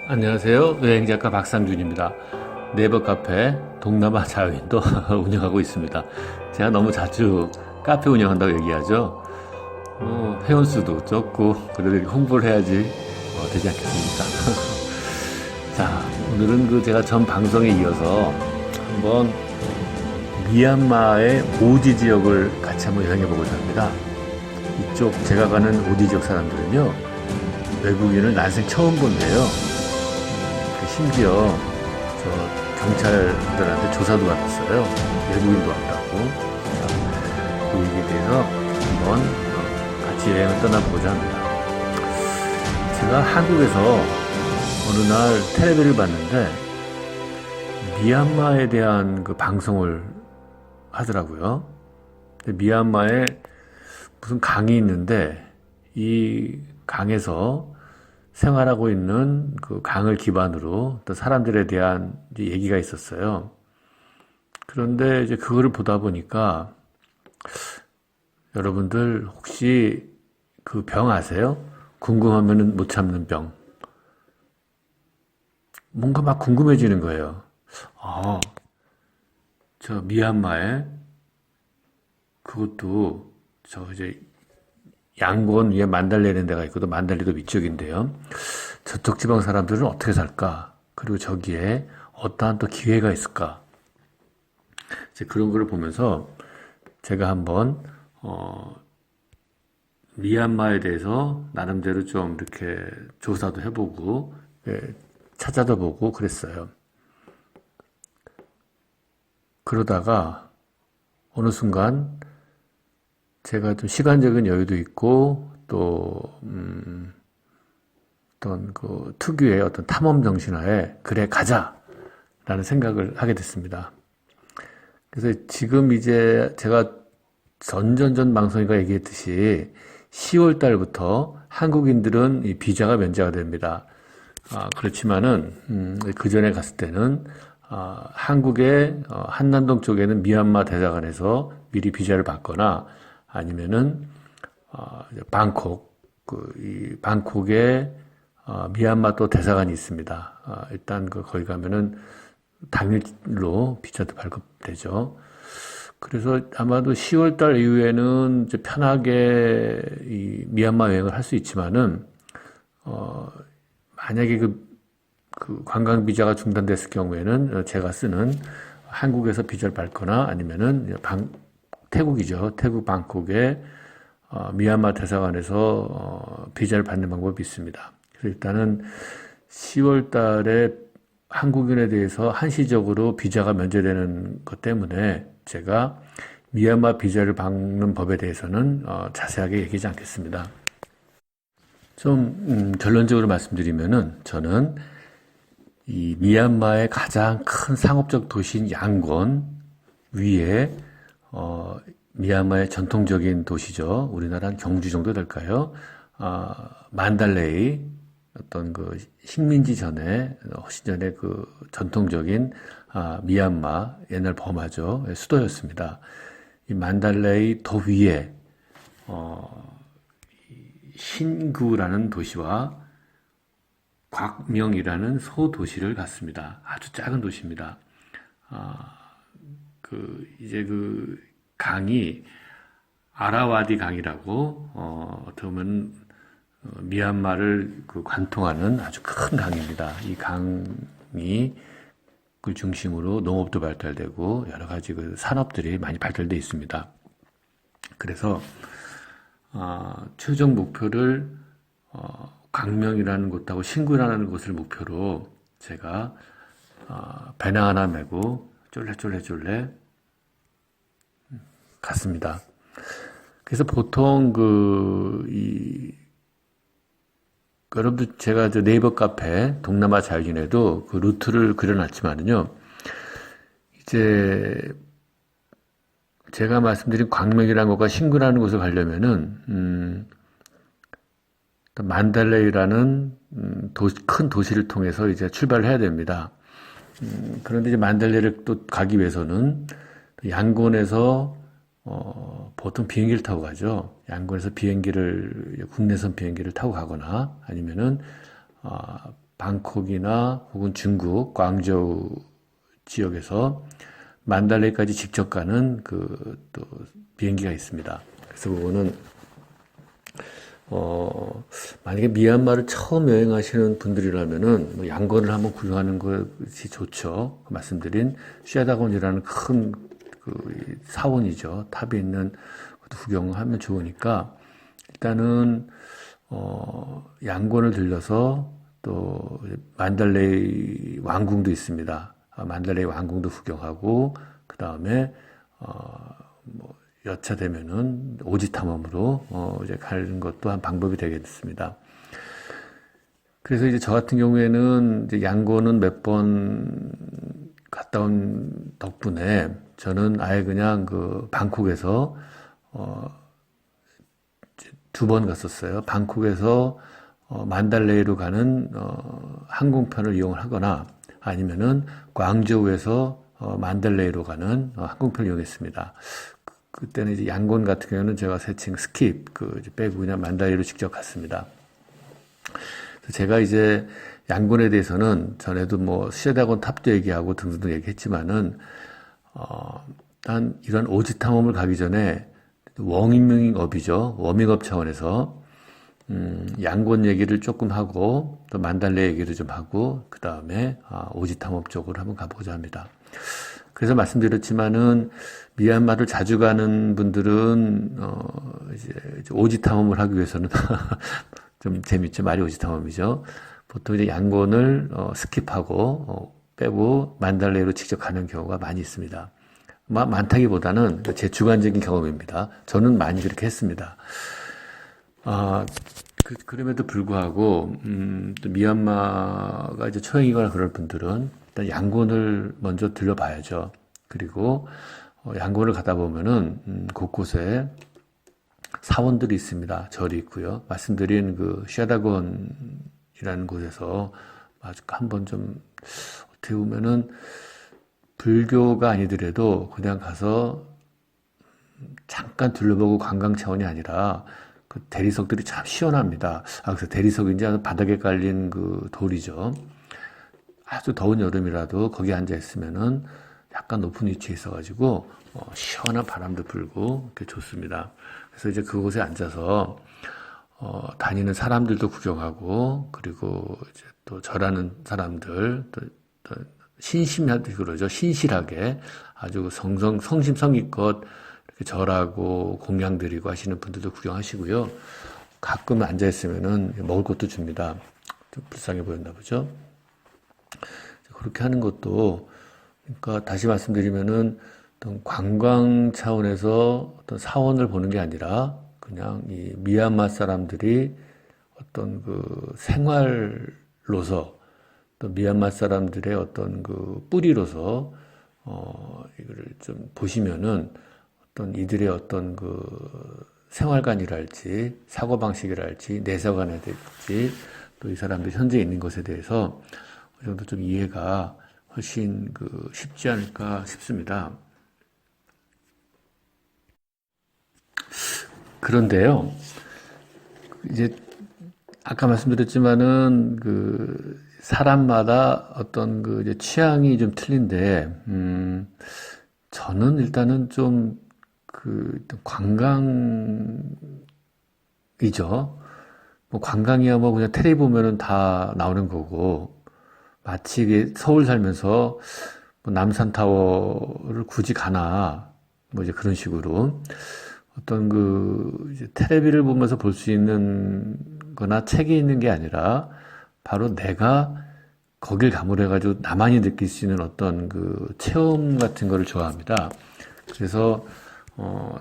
안녕하세요. 여행작가 박상준입니다. 네이버 카페 동남아 자유인도 운영하고 있습니다. 제가 너무 자주 카페 운영한다고 얘기하죠. 회원수도 적고 그래도 이렇게 홍보를 해야지 되지 않겠습니까? 자, 오늘은 제가 전 방송에 이어서 한번 미얀마의 오지 지역을 같이 한번 여행해 보고자 합니다. 이쪽 제가 가는 오지 지역 사람들은요, 외국인을 난생 처음 본대요. 심지어 저 경찰들한테 조사도 받았어요. 외국인도 왔다고. 그 얘기에 대해서 한번 같이 여행을 떠나보고자 합니다. 제가 한국에서 어느 날 텔레비를 봤는데 미얀마에 대한 그 방송을 하더라고요. 미얀마에 무슨 강이 있는데 이 강에서 생활하고 있는 그 강을 기반으로 또 사람들에 대한 얘기가 있었어요. 그런데 이제 그거를 보다 보니까 여러분들 혹시 그 병 아세요? 궁금하면은 못 참는 병. 뭔가 막 궁금해지는 거예요. 아, 저 미얀마에 그것도 저 이제 양곤 위에 만달레라는 데가 있거든. 만달리도 위쪽인데요. 저쪽 지방 사람들은 어떻게 살까? 그리고 저기에 어떠한 또 기회가 있을까? 이제 그런 거를 보면서 제가 한번 미얀마에 대해서 나름대로 좀 이렇게 조사도 해보고 찾아도 보고 그랬어요. 그러다가 어느 순간 제가 좀 시간적인 여유도 있고 또 어떤 그 특유의 어떤 탐험 정신하에 그래 가자라는 생각을 하게 됐습니다. 그래서 지금 이제 제가 전전전 방송인가 얘기했듯이 10월 달부터 한국인들은 이 비자가 면제가 됩니다. 그렇지만은 그 전에 갔을 때는 한국의 한남동 쪽에는 미얀마 대사관에서 미리 비자를 받거나 아니면은 방콕 이 방콕에 미얀마 또 대사관이 있습니다. 일단 거기 가면은 당일로 비자도 발급되죠. 그래서 아마도 10월 달 이후에는 이제 편하게 이 미얀마 여행을 할 수 있지만은 만약에 그 관광 비자가 중단됐을 경우에는 제가 쓰는 한국에서 비자를 받거나 아니면은 태국이죠. 태국 방콕에 미얀마 대사관에서 비자를 받는 방법이 있습니다. 그래서 일단은 10월 달에 한국인에 대해서 한시적으로 비자가 면제되는 것 때문에 제가 미얀마 비자를 받는 법에 대해서는 자세하게 얘기하지 않겠습니다. 좀 결론적으로 말씀드리면은 저는 이 미얀마의 가장 큰 상업적 도시인 양곤 위에 미얀마의 전통적인 도시죠. 우리나라 경주 정도 될까요? 만달레이 어떤 그 식민지 전에 훨씬 전에 그 전통적인 미얀마 옛날 버마죠. 수도였습니다. 이 만달레이 더 위에 신구라는 도시와 곽명이라는 소도시를 갔습니다. 아주 작은 도시입니다. 이제 그 강이 아라와디 강이라고 어떻게 보면 미얀마를 관통하는 아주 큰 강입니다. 이 강이 그 중심으로 농업도 발달되고 여러 가지 그 산업들이 많이 발달되어 있습니다. 그래서 최종 목표를 광명이라는 곳하고 신구라는 곳을 목표로 제가 배낭 하나 메고 쫄래쫄래 갔습니다. 그래서 보통 여러분들 제가 네이버 카페 동남아 자유인에도 그 루트를 그려놨지만은요, 이제 제가 말씀드린 광명이라는 곳과 신구라는 곳을 가려면은 만달레이라는 큰 도시를 통해서 이제 출발을 해야 됩니다. 그런데 이제 만달레이를 또 가기 위해서는 양곤에서 보통 비행기를 타고 가죠. 양곤에서 국내선 비행기를 타고 가거나 아니면은 방콕이나 혹은 중국 광저우 지역에서 만달레이까지 직접 가는 또 비행기가 있습니다. 그래서 그거는 만약에 미얀마를 처음 여행하시는 분들이라면은 뭐 양곤을 한번 구경하는 것이 좋죠. 말씀드린 쉐다곤이라는 큰 사원이죠. 탑에 있는 것도 구경하면 좋으니까 일단은 양곤을 들려서 또 만달레이 왕궁도 있습니다. 만달레이 왕궁도 구경하고 그 다음에 뭐 여차 되면은 오지 탐험으로 이제 가는 것도 한 방법이 되겠습니다. 그래서 이제 저 같은 경우에는 이제 양곤은 몇 번 갔다 온 덕분에 저는 아예 그냥 방콕에서 2번 갔었어요. 방콕에서 만달레이로 가는 항공편을 이용을 하거나 아니면은 광저우에서 만달레이로 가는 항공편을 이용했습니다. 그때는 이제 양곤 같은 경우는 제가 세칭 스킵 이제 빼고 그냥 만달레이로 직접 갔습니다. 제가 이제 양곤에 대해서는 전에도 뭐 쉐다곤 탑도 얘기하고 등등등 얘기했지만은 일단 이런 오지 탐험을 가기 전에 워밍업이죠. 워밍업 차원에서 양곤 얘기를 조금 하고 또 만달레 얘기를 좀 하고 그 다음에 오지 탐험 쪽으로 한번 가보고자 합니다. 그래서 말씀드렸지만은 미얀마를 자주 가는 분들은 이제 오지 탐험을 하기 위해서는 좀 재밌죠. 말이 오지 탐험이죠. 보통 이제 양곤을 스킵하고 빼고 만달레이로 직접 가는 경우가 많이 있습니다. 많다기보다는 제 주관적인 경험입니다. 저는 많이 그렇게 했습니다. 그럼에도 불구하고 또 미얀마가 이제 초행이거나 그럴 분들은 일단 양곤을 먼저 들려봐야죠. 그리고 양곤을 가다 보면은 곳곳에 사원들이 있습니다. 절이 있고요. 말씀드린 쉐다곤이라는 곳에서 아주 한번 좀 어떻게 보면은 불교가 아니더라도 그냥 가서 잠깐 둘러보고 관광 차원이 아니라 그 대리석들이 참 시원합니다. 그래서 대리석인지 바닥에 깔린 돌이죠. 아주 더운 여름이라도 거기 앉아 있으면은 약간 높은 위치에 있어가지고 시원한 바람도 불고 이렇게 좋습니다. 그래서 이제 그곳에 앉아서 다니는 사람들도 구경하고 그리고 이제 또 절하는 사람들 또 신심하게 그러죠. 신실하게 아주 성심성의껏 이렇게 절하고 공양 드리고 하시는 분들도 구경하시고요. 가끔 앉아 있으면은 먹을 것도 줍니다. 좀 불쌍해 보였나 보죠. 그렇게 하는 것도 그러니까 다시 말씀드리면은 어떤 관광 차원에서 어떤 사원을 보는 게 아니라 그냥 이 미얀마 사람들이 어떤 생활로서 또 미얀마 사람들의 어떤 뿌리로서 이거를 좀 보시면은 어떤 이들의 어떤 생활관이랄지 사고방식이랄지 내세관이랄지 또 이 사람들이 현재 있는 것에 대해서 어느 정도 좀 이해가 훨씬 쉽지 않을까 싶습니다. 그런데요, 이제 아까 말씀드렸지만은 사람마다 어떤 이제 취향이 좀 틀린데, 저는 일단은 좀 관광이죠. 뭐 관광이야 뭐 그냥 텔레비 보면은 다 나오는 거고, 마치 서울 살면서 뭐 남산타워를 굳이 가나, 뭐 이제 그런 식으로 어떤 이제 텔레비를 보면서 볼 수 있는 거나 책이 있는 게 아니라 바로 내가 거길 가물해가지고 나만이 느낄 수 있는 어떤 체험 같은 거를 좋아합니다. 그래서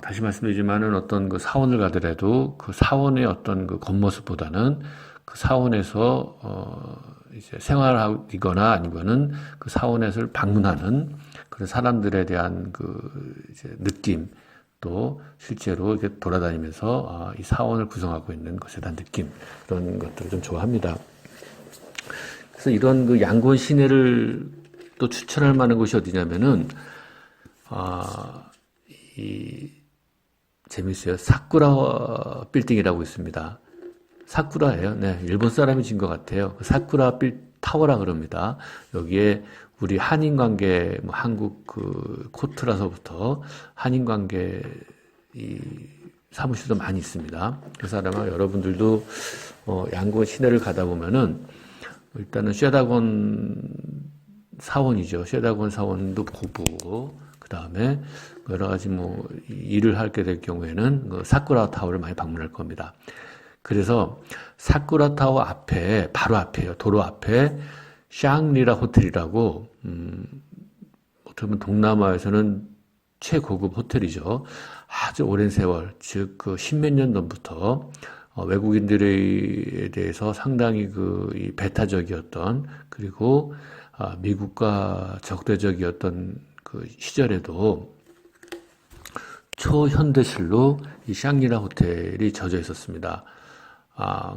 다시 말씀드리지만은 어떤 사원을 가더라도 그 사원의 어떤 겉모습보다는 그 사원에서 이제 생활하거나 아니면은 그 사원에서 방문하는 그런 사람들에 대한 이제 느낌 또 실제로 이렇게 돌아다니면서 이 사원을 구성하고 있는 것에 대한 느낌 그런 것들을 좀 좋아합니다. 그래서 이런 양곤 시내를 또 추천할 만한 곳이 어디냐면은 재밌어요. 사쿠라 빌딩이라고 있습니다. 사쿠라예요. 네, 일본 사람이 진 것 같아요. 사쿠라 빌 타워라 그럽니다. 여기에 우리 한인 관계, 뭐 한국 그 코트라서부터 한인 관계 이 사무실도 많이 있습니다. 그래서 아마 여러분들도 양곤 시내를 가다 보면은 일단은 쉐다곤 사원이죠. 쉐다곤 사원도 보고 그 다음에 여러 가지 뭐 일을 하게 될 경우에는 그 사쿠라 타워를 많이 방문할 겁니다. 그래서 사쿠라 타워 앞에 바로 앞에요. 도로 앞에 샹리라 호텔이라고 어떻게 보면 동남아에서는 최고급 호텔이죠. 아주 오랜 세월, 즉 그 십몇 년 전부터 외국인들에 대해서 상당히 이 배타적이었던 그리고 미국과 적대적이었던 그 시절에도 초현대실로 이 샹리라 호텔이 젖어 있었습니다.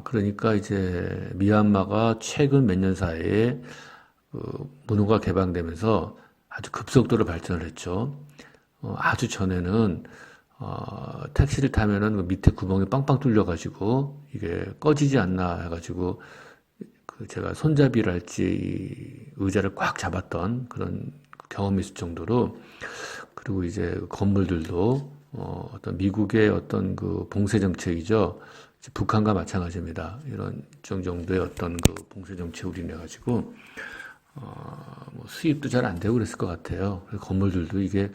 그러니까 이제 미얀마가 최근 몇 년 사이에 문호가 개방되면서 아주 급속도로 발전을 했죠. 아주 전에는 택시를 타면은 그 밑에 구멍이 빵빵 뚫려가지고 이게 꺼지지 않나 해가지고 제가 손잡이랄지 의자를 꽉 잡았던 그런 경험이 있을 정도로 그리고 이제 건물들도 어떤 미국의 어떤 그 봉쇄 정책이죠. 북한과 마찬가지입니다. 이런 정도의 어떤 그 봉쇄 정책으로 인해 가지고 뭐 수입도 잘 안 되고 그랬을 것 같아요. 건물들도 이게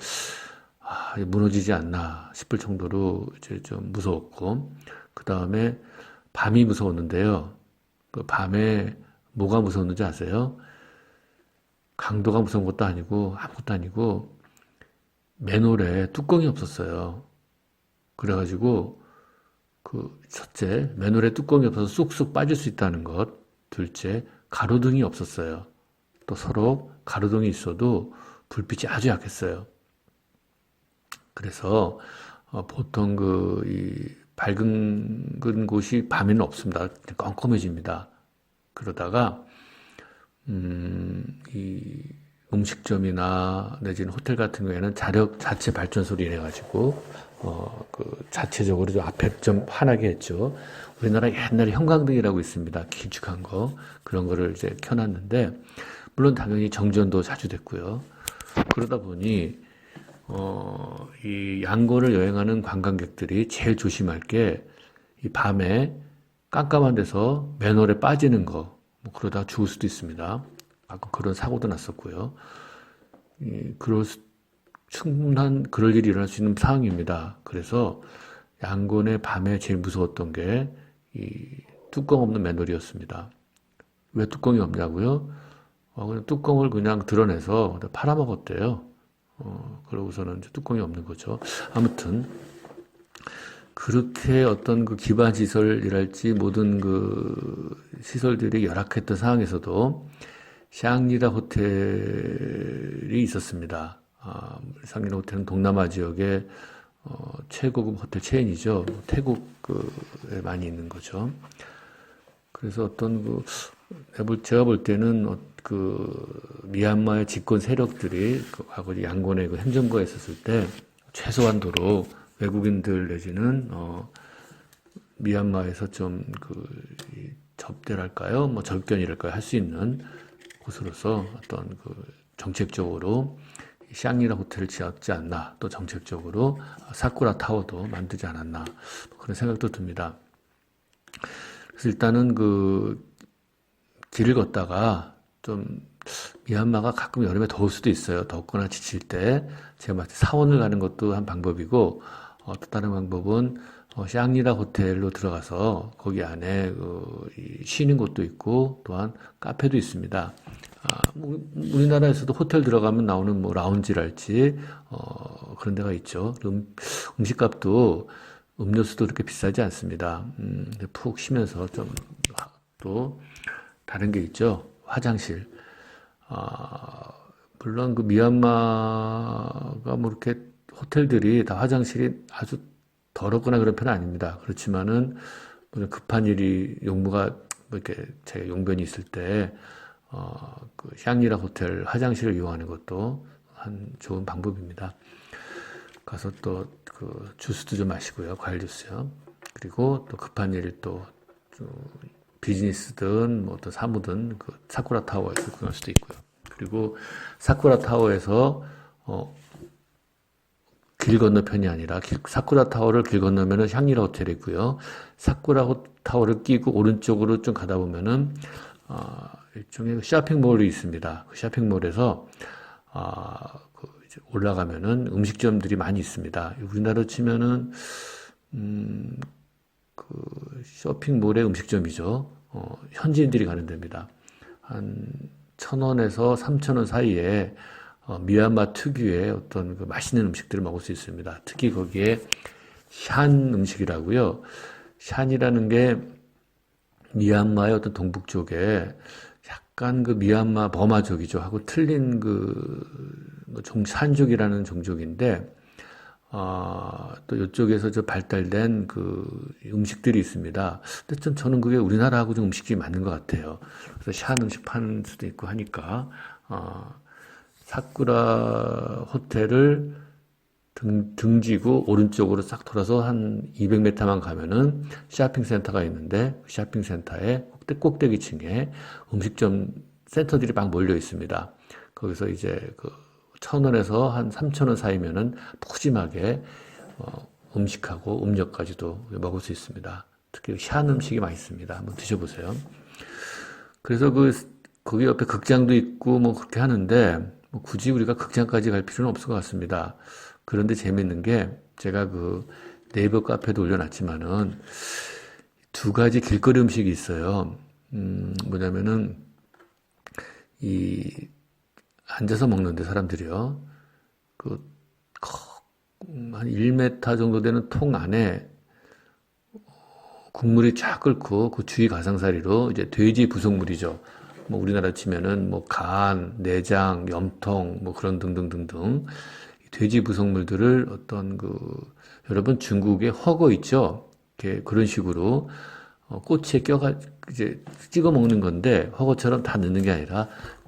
무너지지 않나 싶을 정도로 이제 좀 무서웠고 그 다음에 밤이 무서웠는데요. 그 밤에 뭐가 무서웠는지 아세요? 강도가 무서운 것도 아니고 아무것도 아니고 맨홀에 뚜껑이 없었어요. 그래가지고 첫째 맨홀에 뚜껑이 없어서 쑥쑥 빠질 수 있다는 것. 둘째 가로등이 없었어요. 또 서로 가로등이 있어도 불빛이 아주 약했어요. 그래서 보통 이 밝은 곳이 밤에는 없습니다. 껌껌해집니다. 그러다가 이 음식점이나 내지는 호텔 같은 경우에는 자체 발전소로 인해 가지고 자체적으로 좀 앞에 좀 환하게 했죠. 우리나라 옛날에 형광등이라고 있습니다. 길쭉한 거 그런 거를 이제 켜놨는데 물론 당연히 정전도 자주 됐고요. 그러다 보니 이 양곤을 여행하는 관광객들이 제일 조심할 게 이 밤에 깜깜한 데서 맨홀에 빠지는 거, 뭐 그러다 죽을 수도 있습니다. 가끔 그런 사고도 났었고요. 충분한 그럴 일이 일어날 수 있는 상황입니다. 그래서 양곤의 밤에 제일 무서웠던 게 이 뚜껑 없는 맨홀이었습니다. 왜 뚜껑이 없냐고요? 그냥 뚜껑을 그냥 드러내서 팔아먹었대요. 그러고서는 이제 뚜껑이 없는 거죠. 아무튼 그렇게 어떤 그 기반 시설이랄지 모든 그 시설들이 열악했던 상황에서도 샹리라 호텔이 있었습니다. 샹리라 호텔은 동남아 지역의 최고급 호텔 체인이죠. 태국에 많이 있는 거죠. 그래서 어떤 제가 볼 때는 미얀마의 집권 세력들이 과거 양곤의 행정부가 있었을 때 최소한도로 외국인들 내지는 미얀마에서 좀 접대랄까요, 뭐 접견이랄까요 할 수 있는 곳으로서 어떤 정책적으로 샹리라 호텔을 지었지 않나, 또 정책적으로 사쿠라 타워도 만들지 않았나 그런 생각도 듭니다. 그래서 일단은 길을 걷다가 좀 미얀마가 가끔 여름에 더울 수도 있어요. 덥거나 지칠 때 제가 마치 사원을 가는 것도 한 방법이고 또 다른 방법은 샹리라 호텔로 들어가서 거기 안에 쉬는 곳도 있고 또한 카페도 있습니다. 우리나라에서도 호텔 들어가면 나오는 뭐 라운지랄지 그런 데가 있죠. 음식값도 음료수도 그렇게 비싸지 않습니다. 푹 쉬면서 좀 또 다른 게 있죠. 화장실. 물론 미얀마가 뭐 이렇게 호텔들이 다 화장실이 아주 더럽거나 그런 편은 아닙니다. 그렇지만은 급한 일이 용무가 뭐 이렇게 제 용변이 있을 때 샹리라 호텔 화장실을 이용하는 것도 한 좋은 방법입니다. 가서 또 주스도 좀 마시고요, 과일 주스요. 그리고 또 급한 일이 또 비즈니스든 뭐 어떤 사무든 그 사쿠라 타워에서 구경할 수도 있고요. 그리고 사쿠라 타워에서 길 건너편이 아니라 사쿠라 타워를 길 건너면은 샹리라 호텔이 있고요. 사쿠라 타워를 끼고 오른쪽으로 좀 가다 보면은 일종의 쇼핑몰이 있습니다. 그 쇼핑몰에서 이제 올라가면은 음식점들이 많이 있습니다. 우리나라로 치면은 그 쇼핑몰의 음식점이죠. 현지인들이 가는 데입니다. 한 1,000원에서 3,000원 사이에 미얀마 특유의 어떤 그 맛있는 음식들을 먹을 수 있습니다. 특히 거기에 샨 음식이라고요. 샨이라는 게 미얀마의 어떤 동북 쪽에 약간 그 미얀마 버마족이죠. 하고 틀린 산족이라는 종족인데, 또 이쪽에서 발달된 그 음식들이 있습니다. 근데 저는 그게 우리나라하고 좀 음식이 맞는 것 같아요. 그래서 샤 음식 파는 수도 있고 하니까, 사쿠라 호텔을 등지고 오른쪽으로 싹 돌아서 한 200m만 가면은 쇼핑센터가 있는데, 그 쇼핑센터의 꼭대기층에 음식점 센터들이 막 몰려 있습니다. 거기서 이제 1,000원에서 한 3,000원 사이면은 푸짐하게 음식하고 음료까지도 먹을 수 있습니다. 특히 샤 음식이 맛있습니다. 한번 드셔보세요. 그래서 거기 옆에 극장도 있고 뭐 그렇게 하는데 뭐 굳이 우리가 극장까지 갈 필요는 없을 것 같습니다. 그런데 재밌는 게 제가 그 네이버 카페도 올려놨지만은 두 가지 길거리 음식이 있어요. 뭐냐면은 앉아서 먹는데 사람들이요. 한 1m 정도 되는 통 안에 국물이 쫙 끓고 그 주위 가상사리로 이제 돼지 부속물이죠. 뭐 우리나라 치면은 뭐 간, 내장, 염통 뭐 그런 등등등등 돼지 부속물들을 여러분 중국의 허거 있죠? 이렇게 그런 식으로 꼬치에 이제 찍어 먹는 건데 허거처럼 다 넣는 게 아니라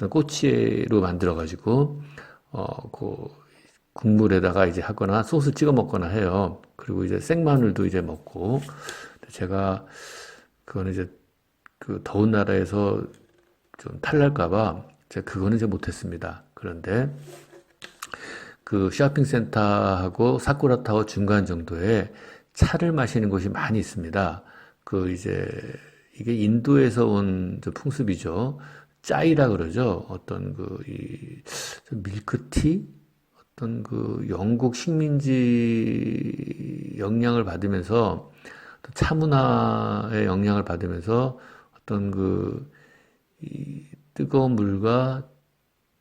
꼬치로 만들어 가지고 그 국물에다가 이제 하거나 소스 찍어 먹거나 해요. 그리고 이제 생마늘도 이제 먹고 제가 그거는 이제 그 더운 나라에서 좀 탈날까봐 제가 그거는 이제 못했습니다. 그런데 그 쇼핑센터하고 사쿠라 타워 중간 정도에 차를 마시는 곳이 많이 있습니다. 이게 인도에서 온 풍습이죠. 짜이라 그러죠. 어떤 밀크티? 어떤 영국 식민지 영향을 받으면서 차 문화의 영향을 받으면서 어떤 이 뜨거운 물과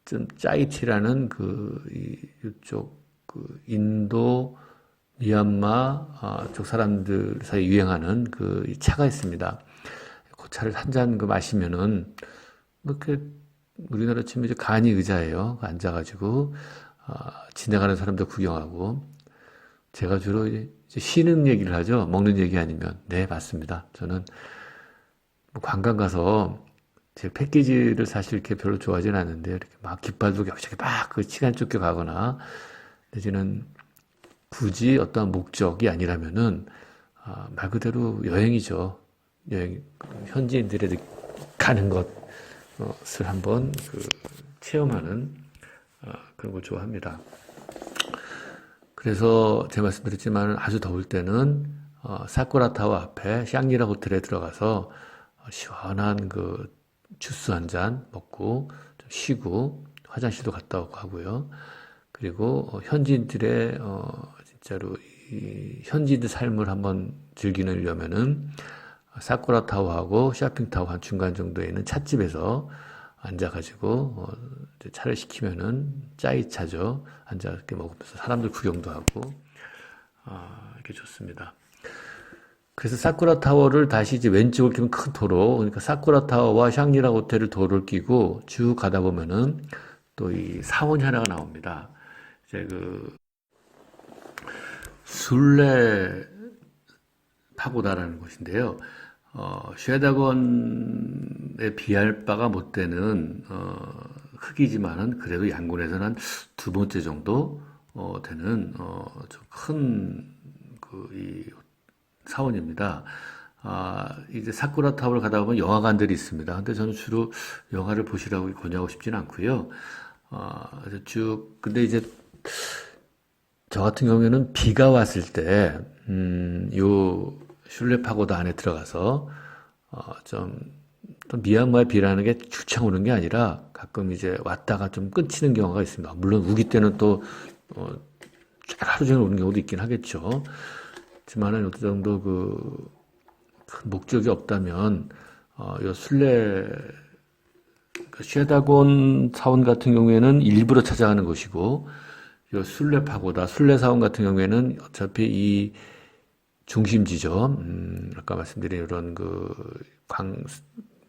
좀 짜이티라는 이쪽 인도 미얀마 쪽 사람들 사이에 유행하는 이 차가 있습니다. 그 차를 한 잔 마시면은 뭐 이렇게 우리나라 치면 이제 간이 의자예요. 앉아가지고 지나가는 사람들 구경하고 제가 주로 이제 쉬는 얘기를 하죠. 먹는 얘기 아니면 네 맞습니다. 저는 뭐 관광 가서 제 패키지를 사실 이렇게 별로 좋아하진 않는데 이렇게 막 깃발도 겹치게 막 시간 쫓겨 가거나 내지는 굳이 어떤 목적이 아니라면은 말 그대로 여행이죠. 여행 현지인들이 가는 것을 한번 체험하는 그런 걸 좋아합니다. 그래서 제가 말씀드렸지만 아주 더울 때는 사쿠라 타워 앞에 샹리라 호텔에 들어가서 시원한 주스 한 잔 먹고 좀 쉬고 화장실도 갔다 오고 하고요. 그리고 현지인들의 진짜로 현지인들 삶을 한번 즐기려면은 사쿠라 타워하고 쇼핑 타워 한 중간 정도에 있는 찻집에서 앉아가지고 차를 시키면은 짜이차죠. 앉아 이렇게 먹으면서 사람들 구경도 하고 이렇게 좋습니다. 그래서 사쿠라 타워를 다시 이제 왼쪽을 끼면 큰 도로, 그러니까 사쿠라 타워와 샹리라 호텔을 도로를 끼고 쭉 가다 보면은 또 이 사원이 하나가 나옵니다. 이제 술래 파고다라는 곳인데요. 쉐다건에 비할 바가 못 되는 크기지만은 그래도 양곤에서는 한 두 번째 정도 되는 좀 큰 이 사원입니다. 이제 사쿠라타워를 가다 보면 영화관들이 있습니다. 근데 저는 주로 영화를 보시라고 권유하고 싶지는 않고요. 그래서 근데 이제 저 같은 경우에는 비가 왔을 때, 요 슐레 파고다 안에 들어가서, 또 미얀마의 비라는 게 주창 오는 게 아니라 가끔 이제 왔다가 좀 끊치는 경우가 있습니다. 물론 우기 때는 또, 하루 종일 오는 경우도 있긴 하겠죠. 하지만은 어느 정도 큰 목적이 없다면, 요 쉐다곤 사원 같은 경우에는 일부러 찾아가는 것이고, 요 순례 파고다, 순례 사원 같은 경우에는 어차피 이 중심지죠. 아까 말씀드린 이런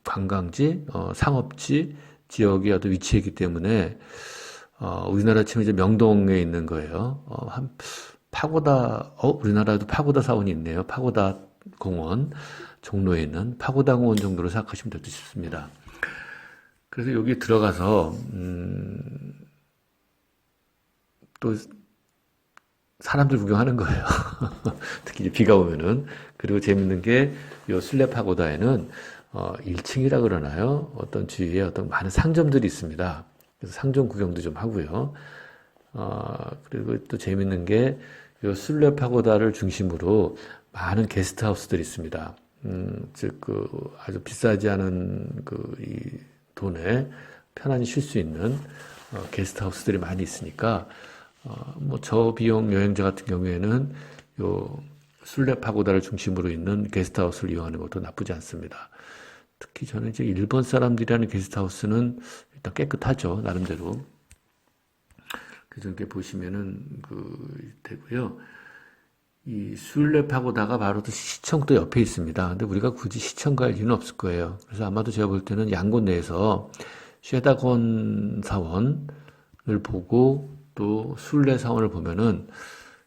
관광지, 상업지 지역이 어떤 위치했기 때문에, 우리나라 치면 이제 명동에 있는 거예요. 우리나라에도 파고다 사원이 있네요. 파고다 공원, 종로에 있는 파고다 공원 정도로 생각하시면 될 듯 싶습니다. 그래서 여기 들어가서, 또 사람들 구경하는 거예요. 특히 비가 오면은. 그리고 재밌는 게 요 순례 파고다에는 1층이라 그러나요? 어떤 주위에 어떤 많은 상점들이 있습니다. 그래서 상점 구경도 좀 하고요. 그리고 또 재밌는 게 요 순례 파고다를 중심으로 많은 게스트하우스들이 있습니다. 즉 아주 비싸지 않은 이 돈에 편안히 쉴 수 있는 게스트하우스들이 많이 있으니까 뭐 저비용 여행자 같은 경우에는 요 순례 파고다를 중심으로 있는 게스트하우스를 이용하는 것도 나쁘지 않습니다. 특히 저는 이제 일본 사람들이라는 게스트하우스는 일단 깨끗하죠, 나름대로. 그래서 이렇게 보시면은 되고요. 이 순례 파고다가 바로 또 시청 또 옆에 있습니다. 근데 우리가 굳이 시청 갈 이유는 없을 거예요. 그래서 아마도 제가 볼 때는 양곤 내에서 쉐다곤 사원을 보고 또 순례 사원을 보면은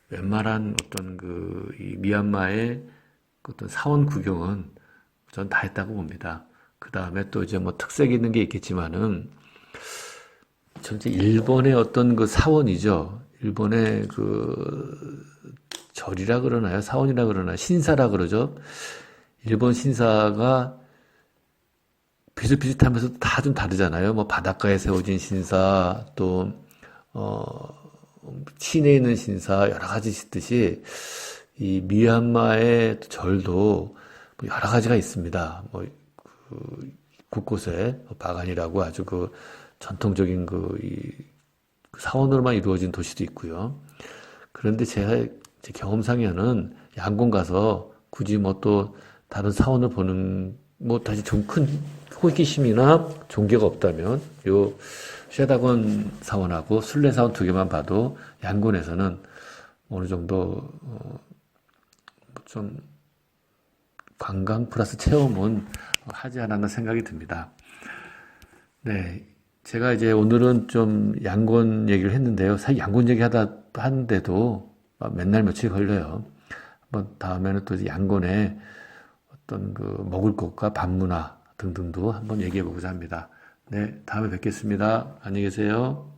웬만한 어떤 이 미얀마의 어떤 사원 구경은 전 다 했다고 봅니다. 그 다음에 또 이제 뭐 특색 있는 게 있겠지만은 전체 일본의 어떤 사원이죠. 일본의 절이라 그러나요? 사원이라 그러나요? 신사라 그러죠. 일본 신사가 비슷비슷하면서 다 좀 다르잖아요. 뭐 바닷가에 세워진 신사, 또 시내에 있는 신사 여러 가지 있듯이 이 미얀마의 절도 뭐 여러 가지가 있습니다. 뭐 곳곳에 바간이라고 아주 전통적인 이 사원으로만 이루어진 도시도 있고요. 그런데 제 경험상에는 양곤 가서 굳이 뭐 또 다른 사원을 보는 뭐 다시 좀 큰 호기심이나 종교가 없다면 요 쉐다곤 사원하고 순례 사원 두 개만 봐도 양곤에서는 어느 정도 좀 관광 플러스 체험은 하지 않았나 생각이 듭니다. 네, 제가 이제 오늘은 좀 양곤 얘기를 했는데요. 사실 양곤 얘기 하는데도 맨날 며칠 걸려요. 한번 다음에는 또 양곤에 어떤 먹을 것과 밤문화 등등도 한번 얘기해 보고자 합니다. 네, 다음에 뵙겠습니다. 안녕히 계세요.